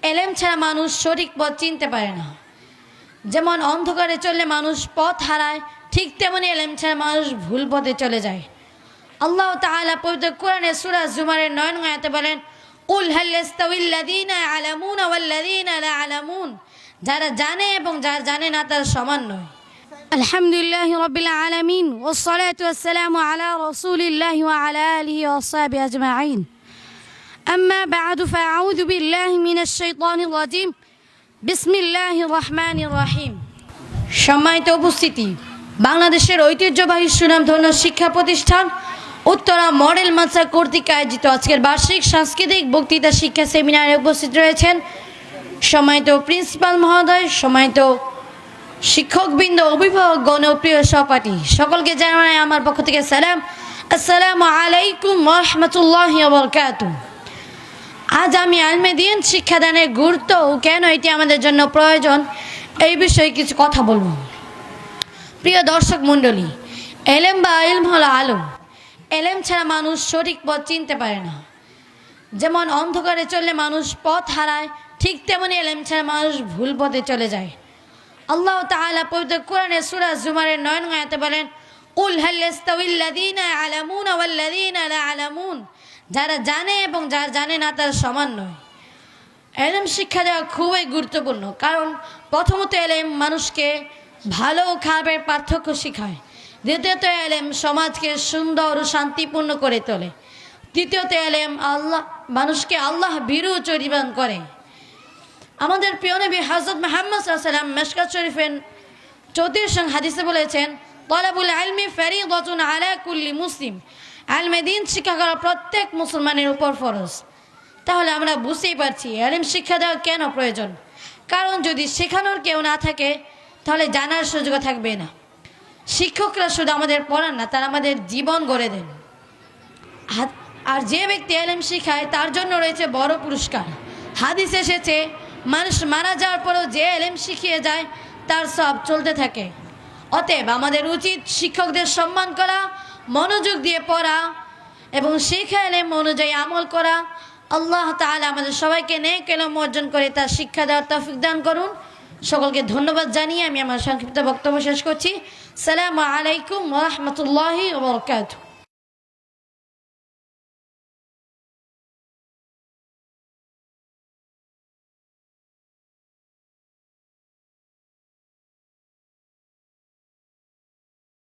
এলেম ছাড়া মানুষ সঠিক পথ চিনতে পারে না। যেমন অন্ধকারে চললে মানুষ পথ হারায়, ঠিক তেমনি এলেম ছাড়া মানুষ ভুল পথে চলে যায়। আল্লাহ তাআলা পবিত্র কোরআনে সূরা জুমারের 9 নং আয়াতে বলেন, কুল হাল ইয়াস্তাউিল্লাযীনা ইয়ালামুনা ওয়াল্লাযীনা লা ইয়ালামুন, যারা জানে এবং যারা জানে না তার সমান নয়। আলহামদুলিল্লাহি রাব্বিল আলামিন ওয়াসসালাতু ওয়াসসালামু আলা রাসূলিল্লাহি ওয়া আলা আলিহি ওয়া আসহাবিহি আজমাইন। আম্মা বা'দু ফাআউযু বিল্লাহি মিনাশ শাইতানির রাজীম। বিসমিল্লাহির রহমানির রহিম। সম্মানিত উপস্থিতি, বাংলাদেশের ঐতিহ্যবাহী সুনামধন্য শিক্ষা প্রতিষ্ঠান উত্তরা মডেল মাদ্রাসা কর্তৃক আয়োজিত আজকের বার্ষিক সাংস্কৃতিক বক্তৃতা শিক্ষা সেমিনারে উপস্থিত রয়েছেন সম্মানিত প্রিন্সিপাল মহোদয়, সম্মানিত শিক্ষকবৃন্দ, অভিভাবকগণ ও প্রিয় সহপাঠী, সকলকে জানাই আমার পক্ষ থেকে সালাম। আসসালামু আলাইকুম ওয়া রাহমাতুল্লাহি ওয়া বারাকাতুহু। আজ আমি আলমে দ্বীন শিক্ষাদানের গুরুত্ব ও কেন এটি আমাদের জন্য প্রয়োজন এই বিষয়ে কিছু কথা বলব। প্রিয় দর্শক মণ্ডলী, এলেম বা ইলম হলো আলো। এলেম ছাড়া মানুষ সঠিক পথ চিনতে পারে না। যেমন অন্ধকারে চললে মানুষ পথ হারায়, ঠিক তেমনি এলেম ছাড়া মানুষ ভুল পথে চলে যায়। আল্লাহ তাআলা পবিত্র কোরআনে সূরা জুমারের 9 নং আয়াতে বলেন, কুল হাল ইয়াস্তাউিল্লাযীনা ইয়ালামুনা ওয়াল্লাযীনা লা ইয়ালামুন, যারা জানে এবং যারা জানে না তার সমান নয়। এলেম শিক্ষা দেওয়া খুবই গুরুত্বপূর্ণ, কারণ প্রথমত এলেম মানুষকে ভালো ও খারাপের পার্থক্য শেখায়। দ্বিতীয়ত এলেম সমাজকে সুন্দর ও শান্তিপূর্ণ করে তোলে। তৃতীয়ত এলেম মানুষকে আল্লাহ ভীরু চরিত্রবান করে। আমাদের প্রিয় নবী হযরত মুহাম্মদ সাল্লাল্লাহু আলাইহি ওয়াসাল্লাম মিশকাত শরীফের 34 নং হাদিসে বলেছেন, তালাবুল ইলমি ফারিদাতুন আলা কুল্লি মুসলিম। ইলমে দ্বীন শিক্ষা করা প্রত্যেক মুসলমানের উপর ফরজ। তাহলে আমরা বুঝতেই পারছি ইলম শিক্ষা দেওয়া কেন প্রয়োজন। কারণ যদি শেখানোর কেউ না থাকে তাহলে জানার সুযোগ থাকবে না। শিক্ষকরা শুধু আমাদের পড়ান না, তারা আমাদের জীবন গড়ে দেন। আর যে ব্যক্তি ইলম শিখায় তার জন্য রয়েছে বড় পুরস্কার। হাদিস এসেছে, মানুষ মারা যাওয়ার পরেও যে ইলম শিখিয়ে যায় তার সব চলতে থাকে। অতএব আমাদের উচিত শিক্ষকদের সম্মান করা, মনোযোগ দিয়ে পড়া এবং শেখা ইলম অনুযায়ী আমল করা। আল্লাহ তাআলা আমাদের সবাইকে নেক ইলম অর্জন করে তার শিক্ষা দেওয়ার তৌফিক দান করুন। সকলকে ধন্যবাদ জানিয়ে আমি আমার সংক্ষিপ্ত বক্তব্য শেষ করছি। আসসালামু আলাইকুম ওয়া রাহমাতুল্লাহি ওয়া বারাকাতুহু।